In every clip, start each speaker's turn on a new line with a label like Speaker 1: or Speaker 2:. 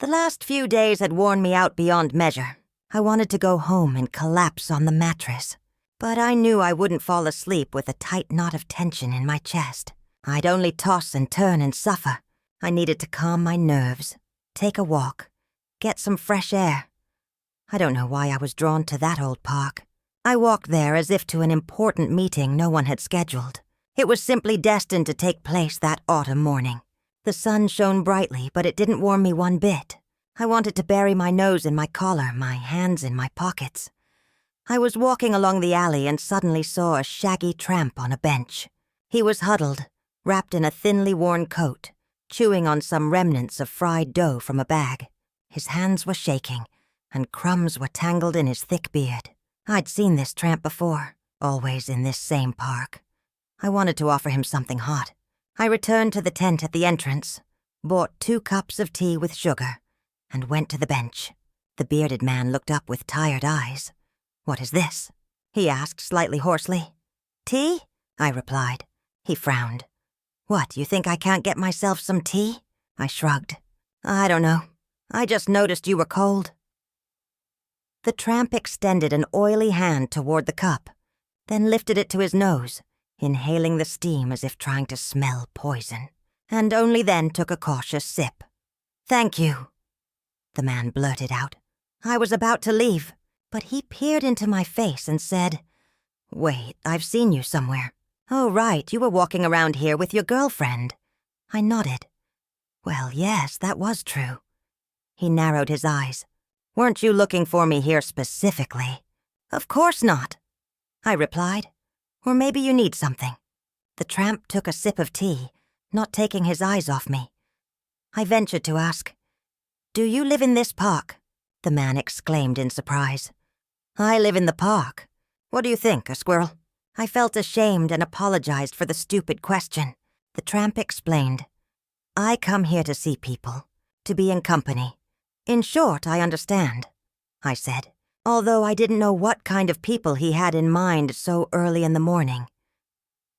Speaker 1: The last few days had worn me out beyond measure. I wanted to go home and collapse on the mattress. But I knew I wouldn't fall asleep with a tight knot of tension in my chest. I'd only toss and turn and suffer. I needed to calm my nerves, take a walk, get some fresh air. I don't know why I was drawn to that old park. I walked there as if to an important meeting no one had scheduled. It was simply destined to take place that autumn morning. The sun shone brightly, but it didn't warm me one bit. I wanted to bury my nose in my collar, my hands in my pockets. I was walking along the alley and suddenly saw a shaggy tramp on a bench. He was huddled, wrapped in a thinly worn coat, chewing on some remnants of fried dough from a bag. His hands were shaking, and crumbs were tangled in his thick beard. I'd seen this tramp before, always in this same park. I wanted to offer him something hot. I returned to the tent at the entrance, bought 2 cups of tea with sugar, and went to the bench. The bearded man looked up with tired eyes. "What is this?" he asked slightly hoarsely. "Tea?" I replied. He frowned. "What, you think I can't get myself some tea?" I shrugged. "I don't know. I just noticed you were cold." The tramp extended an oily hand toward the cup, then lifted it to his nose, inhaling the steam as if trying to smell poison, and only then took a cautious sip. "Thank you," the man blurted out. I was about to leave, but he peered into my face and said, "Wait, I've seen you somewhere. Oh, right, you were walking around here with your girlfriend." I nodded. Well, yes, that was true. He narrowed his eyes. "Weren't you looking for me here specifically?" "Of course not," I replied. "Or maybe you need something." The tramp took a sip of tea, not taking his eyes off me. I ventured to ask, "Do you live in this park?" The man exclaimed in surprise. "I live in the park. What do you think, a squirrel?" I felt ashamed and apologized for the stupid question. The tramp explained, "I come here to see people, to be in company. In short, I understand," I said, although I didn't know what kind of people he had in mind so early in the morning.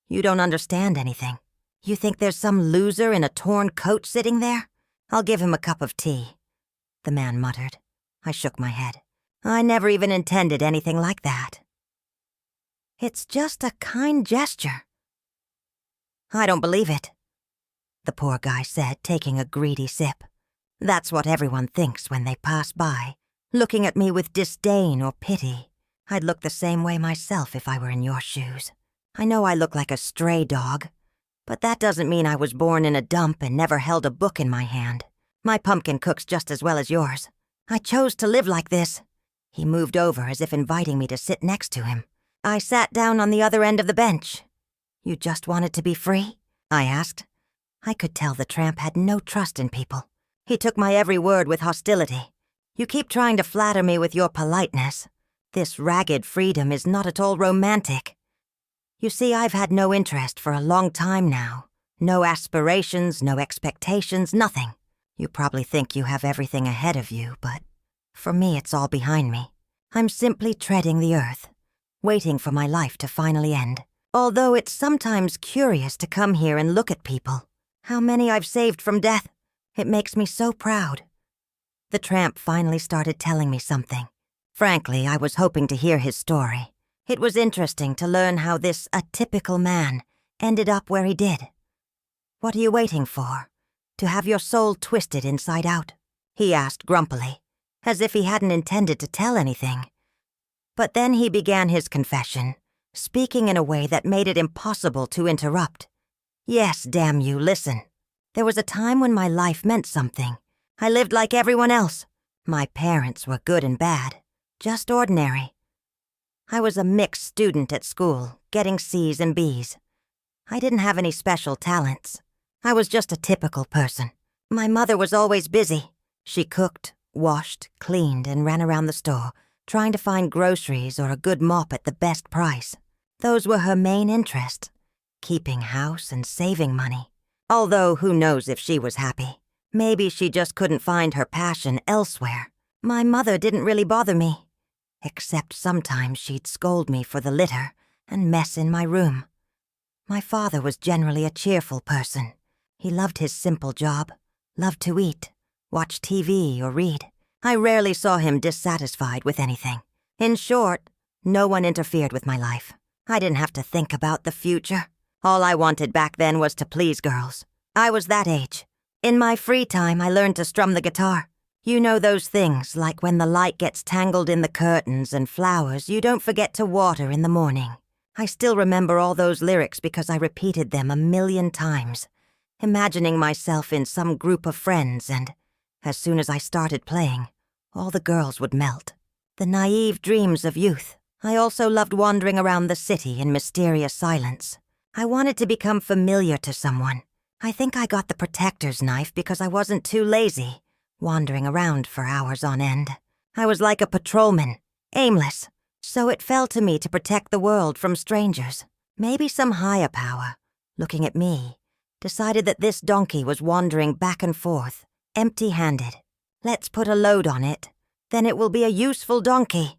Speaker 1: "You don't understand anything. You think there's some loser in a torn coat sitting there? I'll give him a cup of tea," the man muttered. I shook my head. "I never even intended anything like that." "It's just a kind gesture." "I don't believe it," the poor guy said, taking a greedy sip. "That's what everyone thinks when they pass by, looking at me with disdain or pity. I'd look the same way myself if I were in your shoes. I know I look like a stray dog, but that doesn't mean I was born in a dump and never held a book in my hand. My pumpkin cooks just as well as yours. I chose to live like this." He moved over as if inviting me to sit next to him. I sat down on the other end of the bench. "You just wanted to be free?" I asked. I could tell the tramp had no trust in people. He took my every word with hostility. "You keep trying to flatter me with your politeness. This ragged freedom is not at all romantic. You see, I've had no interest for a long time now. No aspirations, no expectations, nothing. You probably think you have everything ahead of you, but for me it's all behind me. I'm simply treading the earth, waiting for my life to finally end. Although it's sometimes curious to come here and look at people. How many I've saved from death. It makes me so proud." The tramp finally started telling me something. Frankly, I was hoping to hear his story. It was interesting to learn how this atypical man ended up where he did. "What are you waiting for? To have your soul twisted inside out?" he asked grumpily, as if he hadn't intended to tell anything. But then he began his confession, speaking in a way that made it impossible to interrupt. "Yes, damn you, listen. There was a time when my life meant something. I lived like everyone else. My parents were good and bad, just ordinary. I was a mixed student at school, getting C's and B's. I didn't have any special talents. I was just a typical person. My mother was always busy. She cooked, washed, cleaned, and ran around the store, trying to find groceries or a good mop at the best price. Those were her main interests, keeping house and saving money. Although who knows if she was happy. Maybe she just couldn't find her passion elsewhere. My mother didn't really bother me, except sometimes she'd scold me for the litter and mess in my room. My father was generally a cheerful person. He loved his simple job, loved to eat, watch TV, or read. I rarely saw him dissatisfied with anything. In short, no one interfered with my life. I didn't have to think about the future. All I wanted back then was to please girls. I was that age. In my free time, I learned to strum the guitar. You know those things, like when the light gets tangled in the curtains and flowers you don't forget to water in the morning. I still remember all those lyrics because I repeated them 1,000,000 times, imagining myself in some group of friends, and as soon as I started playing, all the girls would melt. The naive dreams of youth. I also loved wandering around the city in mysterious silence. I wanted to become familiar to someone. I think I got the protector's knife because I wasn't too lazy, wandering around for hours on end. I was like a patrolman, aimless, so it fell to me to protect the world from strangers. Maybe some higher power, looking at me, decided that this donkey was wandering back and forth, empty-handed. Let's put a load on it, then it will be a useful donkey.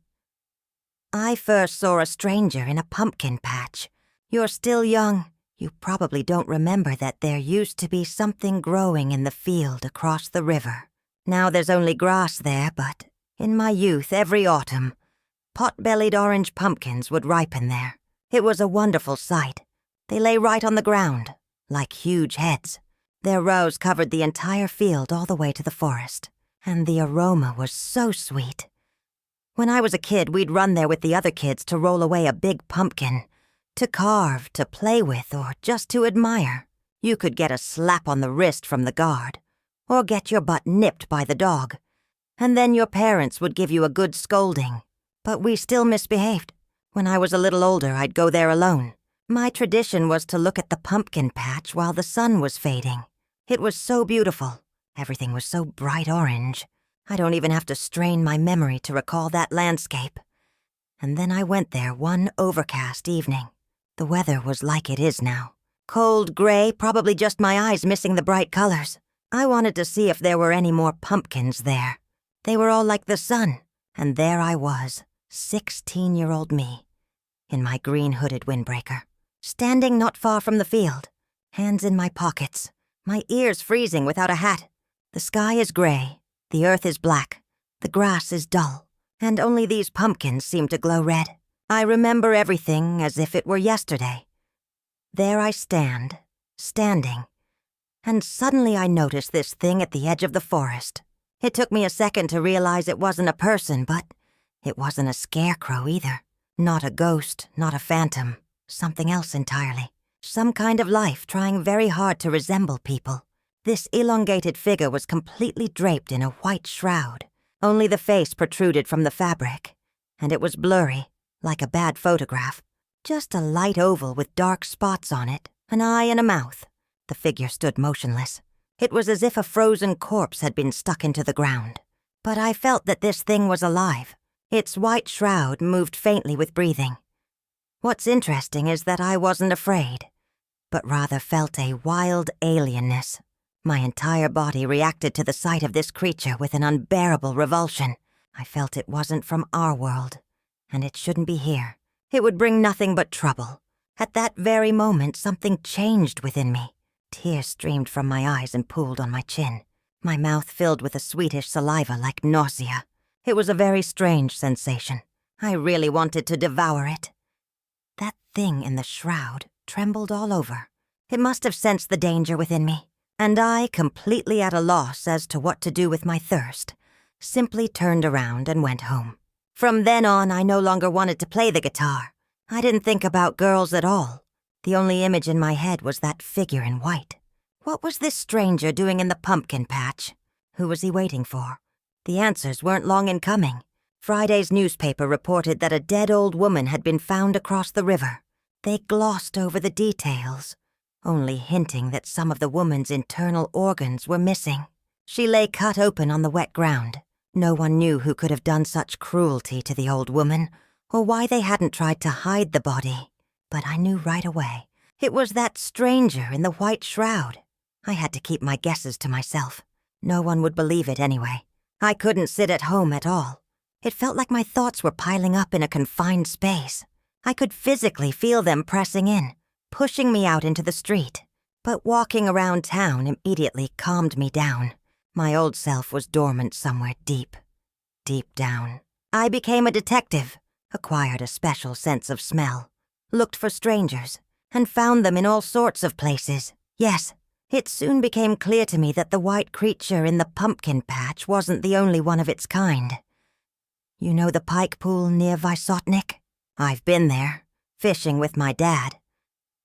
Speaker 1: I first saw a stranger in a pumpkin patch. You're still young. You probably don't remember that there used to be something growing in the field across the river. Now there's only grass there, but in my youth, every autumn, pot-bellied orange pumpkins would ripen there. It was a wonderful sight. They lay right on the ground, like huge heads. Their rows covered the entire field all the way to the forest, and the aroma was so sweet. When I was a kid, we'd run there with the other kids to roll away a big pumpkin, to carve, to play with, or just to admire. You could get a slap on the wrist from the guard, or get your butt nipped by the dog, and then your parents would give you a good scolding. But we still misbehaved. When I was a little older, I'd go there alone. My tradition was to look at the pumpkin patch while the sun was fading. It was so beautiful. Everything was so bright orange. I don't even have to strain my memory to recall that landscape. And then I went there one overcast evening. The weather was like it is now. Cold gray, probably just my eyes missing the bright colors. I wanted to see if there were any more pumpkins there. They were all like the sun, and there I was, 16-year-old me, in my green hooded windbreaker, standing not far from the field, hands in my pockets, my ears freezing without a hat. The sky is gray, the earth is black, the grass is dull, and only these pumpkins seem to glow red. I remember everything as if it were yesterday. There I stand, standing, and suddenly I noticed this thing at the edge of the forest. It took me a second to realize it wasn't a person, but it wasn't a scarecrow either. Not a ghost, not a phantom, something else entirely. Some kind of life trying very hard to resemble people. This elongated figure was completely draped in a white shroud. Only the face protruded from the fabric, and it was blurry, like a bad photograph. Just a light oval with dark spots on it, an eye and a mouth. The figure stood motionless. It was as if a frozen corpse had been stuck into the ground. But I felt that this thing was alive. Its white shroud moved faintly with breathing. What's interesting is that I wasn't afraid, but rather felt a wild alienness. My entire body reacted to the sight of this creature with an unbearable revulsion. I felt it wasn't from our world, and it shouldn't be here. It would bring nothing but trouble. At that very moment, something changed within me. Tears streamed from my eyes and pooled on my chin. My mouth filled with a sweetish saliva like nausea. It was a very strange sensation. I really wanted to devour it. That thing in the shroud trembled all over. It must have sensed the danger within me, and I, completely at a loss as to what to do with my thirst, simply turned around and went home. From then on, I no longer wanted to play the guitar. I didn't think about girls at all. The only image in my head was that figure in white. What was this stranger doing in the pumpkin patch? Who was he waiting for? The answers weren't long in coming. Friday's newspaper reported that a dead old woman had been found across the river. They glossed over the details, only hinting that some of the woman's internal organs were missing. She lay cut open on the wet ground. No one knew who could have done such cruelty to the old woman, or why they hadn't tried to hide the body. But I knew right away. It was that stranger in the white shroud. I had to keep my guesses to myself. No one would believe it anyway. I couldn't sit at home at all. It felt like my thoughts were piling up in a confined space. I could physically feel them pressing in, pushing me out into the street. But walking around town immediately calmed me down. My old self was dormant somewhere deep, deep down. I became a detective, acquired a special sense of smell, looked for strangers, and found them in all sorts of places. Yes, it soon became clear to me that the white creature in the pumpkin patch wasn't the only one of its kind. You know the pike pool near Vysotnik? I've been there, fishing with my dad.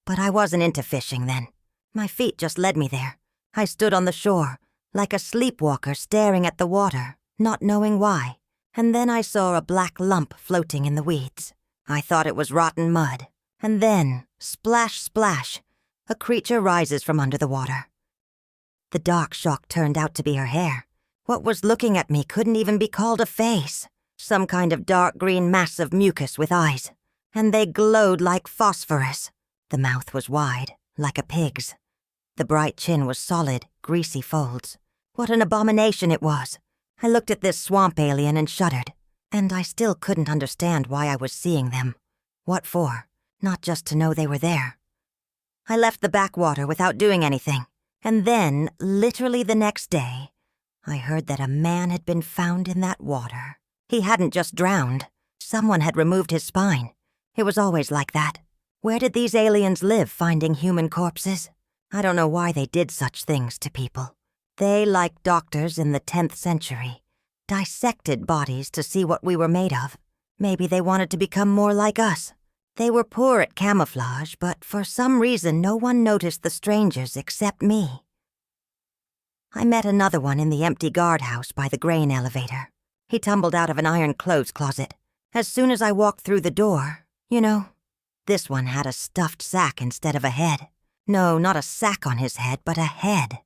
Speaker 1: But I wasn't into fishing then. My feet just led me there. I stood on the shore, like a sleepwalker staring at the water, not knowing why. And then I saw a black lump floating in the weeds. I thought it was rotten mud. And then, splash, splash, a creature rises from under the water. The dark shock turned out to be her hair. What was looking at me couldn't even be called a face. Some kind of dark green mass of mucus with eyes. And they glowed like phosphorus. The mouth was wide, like a pig's. The bright chin was solid, greasy folds. What an abomination it was. I looked at this swamp alien and shuddered. And I still couldn't understand why I was seeing them. What for? Not just to know they were there. I left the backwater without doing anything. And then, literally the next day, I heard that a man had been found in that water. He hadn't just drowned. Someone had removed his spine. It was always like that. Where did these aliens live finding human corpses? I don't know why they did such things to people. They, like doctors in the 10th century, dissected bodies to see what we were made of. Maybe they wanted to become more like us. They were poor at camouflage, but for some reason no one noticed the strangers except me. I met another one in the empty guardhouse by the grain elevator. He tumbled out of an iron clothes closet. As soon as I walked through the door, this one had a stuffed sack instead of a head. No, not a sack on his head, but a head.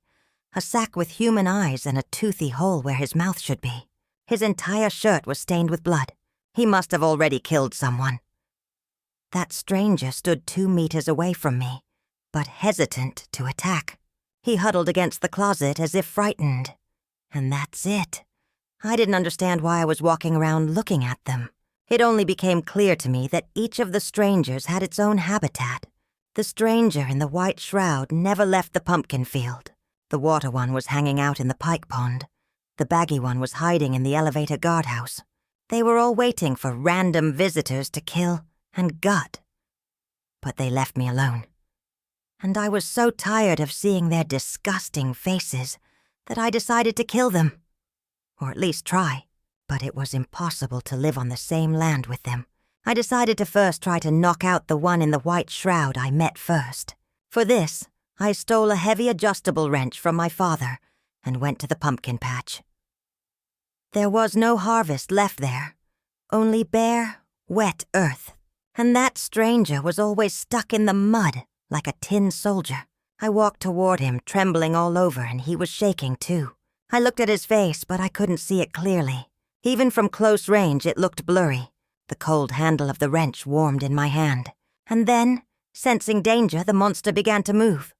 Speaker 1: A sack with human eyes and a toothy hole where his mouth should be. His entire shirt was stained with blood. He must have already killed someone. That stranger stood 2 meters away from me, but hesitant to attack. He huddled against the closet as if frightened. And that's it. I didn't understand why I was walking around looking at them. It only became clear to me that each of the strangers had its own habitat. The stranger in the white shroud never left the pumpkin field. The water one was hanging out in the pike pond. The baggy one was hiding in the elevator guardhouse. They were all waiting for random visitors to kill and gut. But they left me alone. And I was so tired of seeing their disgusting faces that I decided to kill them. Or at least try. But it was impossible to live on the same land with them. I decided to first try to knock out the one in the white shroud I met first. For this, I stole a heavy adjustable wrench from my father and went to the pumpkin patch. There was no harvest left there, only bare, wet earth. And that stranger was always stuck in the mud like a tin soldier. I walked toward him, trembling all over, and he was shaking too. I looked at his face, but I couldn't see it clearly. Even from close range, it looked blurry. The cold handle of the wrench warmed in my hand. And then, sensing danger, the monster began to move.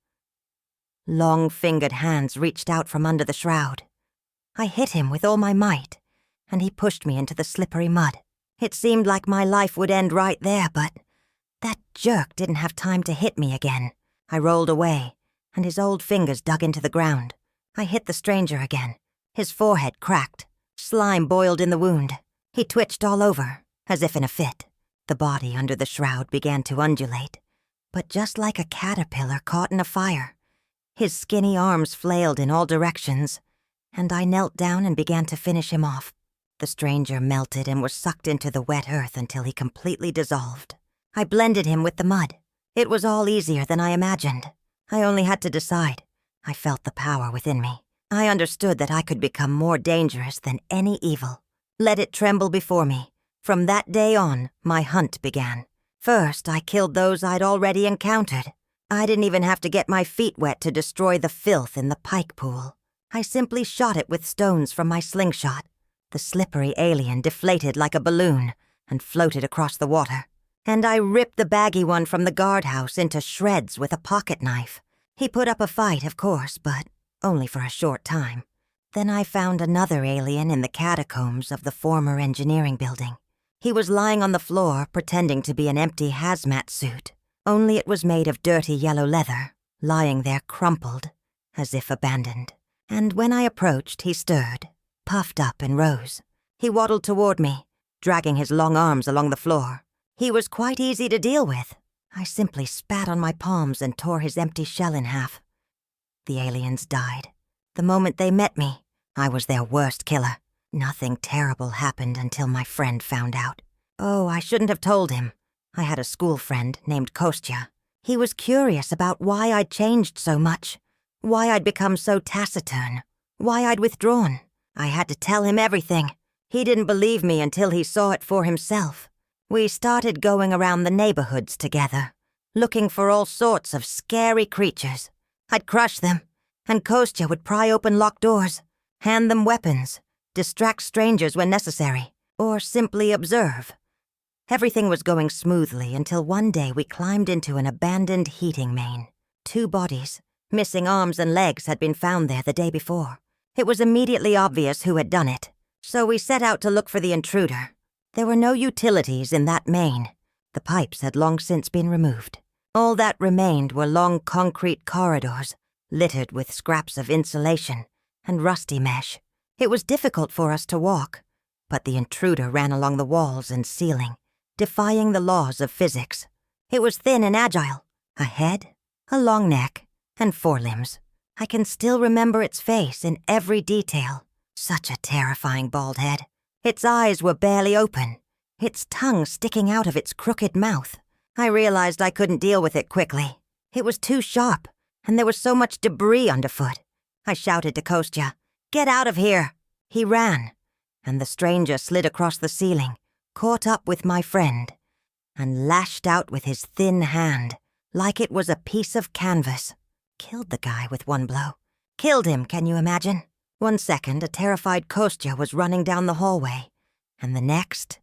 Speaker 1: Long-fingered hands reached out from under the shroud. I hit him with all my might, and he pushed me into the slippery mud. It seemed like my life would end right there, but that jerk didn't have time to hit me again. I rolled away, and his old fingers dug into the ground. I hit the stranger again. His forehead cracked. Slime boiled in the wound. He twitched all over, as if in a fit. The body under the shroud began to undulate, but just like a caterpillar caught in a fire. His skinny arms flailed in all directions, and I knelt down and began to finish him off. The stranger melted and was sucked into the wet earth until he completely dissolved. I blended him with the mud. It was all easier than I imagined. I only had to decide. I felt the power within me. I understood that I could become more dangerous than any evil. Let it tremble before me. From that day on, my hunt began. First, I killed those I'd already encountered. I didn't even have to get my feet wet to destroy the filth in the pike pool. I simply shot it with stones from my slingshot. The slippery alien deflated like a balloon and floated across the water. And I ripped the baggy one from the guardhouse into shreds with a pocket knife. He put up a fight, of course, but only for a short time. Then I found another alien in the catacombs of the former engineering building. He was lying on the floor, pretending to be an empty hazmat suit, only it was made of dirty yellow leather, lying there crumpled, as if abandoned. and when I approached, he stirred, puffed up and rose. He waddled toward me, dragging his long arms along the floor. He was quite easy to deal with. I simply spat on my palms and tore his empty shell in half. The aliens died. The moment they met me, I was their worst killer. Nothing terrible happened until my friend found out. Oh, I shouldn't have told him. I had a school friend named Kostya. He was curious about why I'd changed so much, why I'd become so taciturn, why I'd withdrawn. I had to tell him everything. He didn't believe me until he saw it for himself. We started going around the neighborhoods together, looking for all sorts of scary creatures. I'd crush them, and Kostya would pry open locked doors, hand them weapons, distract strangers when necessary, or simply observe. Everything was going smoothly until one day we climbed into an abandoned heating main. 2 bodies, missing arms and legs, had been found there the day before. It was immediately obvious who had done it, so we set out to look for the intruder. There were no utilities in that main. The pipes had long since been removed. All that remained were long concrete corridors, littered with scraps of insulation and rusty mesh. It was difficult for us to walk, but the intruder ran along the walls and ceiling, defying the laws of physics. It was thin and agile, a head, a long neck, and 4 limbs. I can still remember its face in every detail. Such a terrifying bald head. Its eyes were barely open, its tongue sticking out of its crooked mouth. I realized I couldn't deal with it quickly. It was too sharp, and there was so much debris underfoot. I shouted to Kostya, "Get out of here!" He ran, and the stranger slid across the ceiling, caught up with my friend, and lashed out with his thin hand, like it was a piece of canvas. Killed the guy with 1 blow. Killed him, can you imagine? 1 second, a terrified Kostya was running down the hallway, and the next,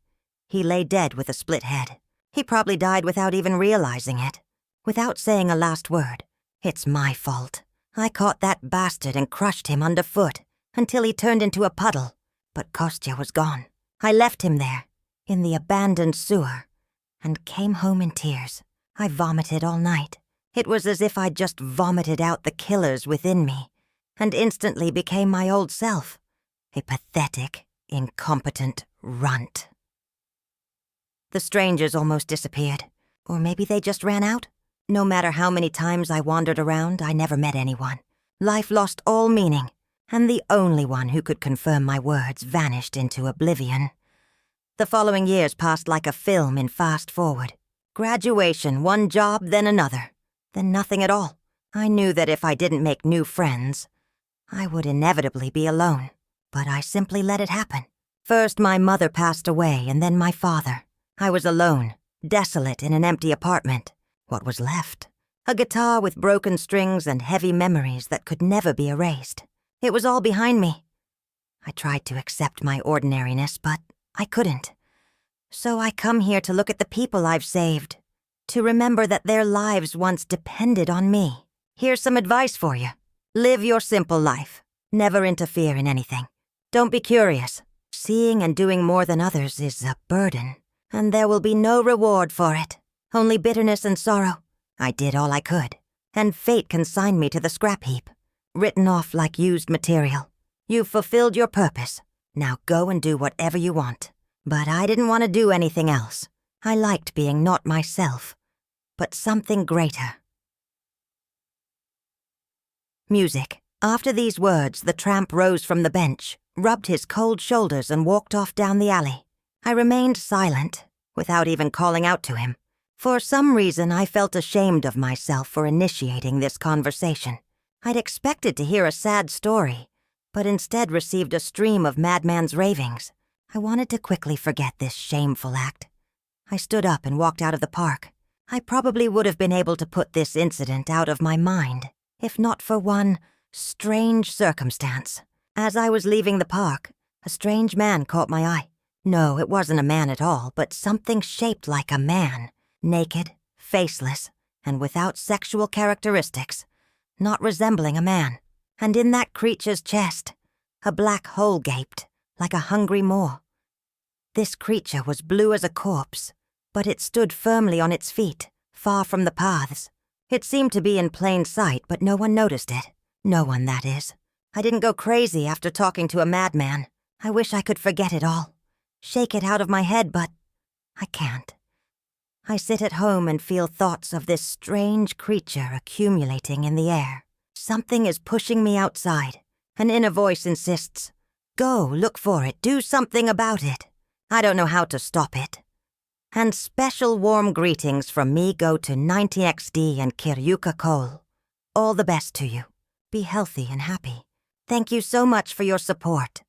Speaker 1: he lay dead with a split head. He probably died without even realizing it, without saying a last word. It's my fault. I caught that bastard and crushed him underfoot until he turned into a puddle, but Kostya was gone. I left him there, in the abandoned sewer, and came home in tears. I vomited all night. It was as if I'd just vomited out the killers within me, and instantly became my old self, a pathetic, incompetent runt. The strangers almost disappeared, or maybe they just ran out. No matter how many times I wandered around, I never met anyone. Life lost all meaning, and the only one who could confirm my words vanished into oblivion. The following years passed like a film in fast forward. Graduation, one job, then another, then nothing at all. I knew that if I didn't make new friends, I would inevitably be alone, but I simply let it happen. First, my mother passed away, and then my father. I was alone, desolate in an empty apartment. What was left? A guitar with broken strings and heavy memories that could never be erased. It was all behind me. I tried to accept my ordinariness, but I couldn't. So I come here to look at the people I've saved, to remember that their lives once depended on me. Here's some advice for you. Live your simple life. Never interfere in anything. Don't be curious. Seeing and doing more than others is a burden, and there will be no reward for it. Only bitterness and sorrow. I did all I could, and fate consigned me to the scrap heap, written off like used material. You've fulfilled your purpose. Now go and do whatever you want. But I didn't want to do anything else. I liked being not myself, but something greater. Music. After these words, the tramp rose from the bench, rubbed his cold shoulders, and walked off down the alley. I remained silent, without even calling out to him. For some reason, I felt ashamed of myself for initiating this conversation. I'd expected to hear a sad story, but instead received a stream of madman's ravings. I wanted to quickly forget this shameful act. I stood up and walked out of the park. I probably would have been able to put this incident out of my mind, if not for one strange circumstance. As I was leaving the park, a strange man caught my eye. No, it wasn't a man at all, but something shaped like a man, naked, faceless, and without sexual characteristics, not resembling a man. And in that creature's chest, a black hole gaped, like a hungry maw. This creature was blue as a corpse, but it stood firmly on its feet, far from the paths. It seemed to be in plain sight, but no one noticed it. No one, that is. I didn't go crazy after talking to a madman. I wish I could forget it all. Shake it out of my head, but I can't. I sit at home and feel thoughts of this strange creature accumulating in the air. Something is pushing me outside. An inner voice insists, "Go, look for it, do something about it." I don't know how to stop it. And special warm greetings from me go to 90XD and Kiryuka Cole. All the best to you. Be healthy and happy. Thank you so much for your support.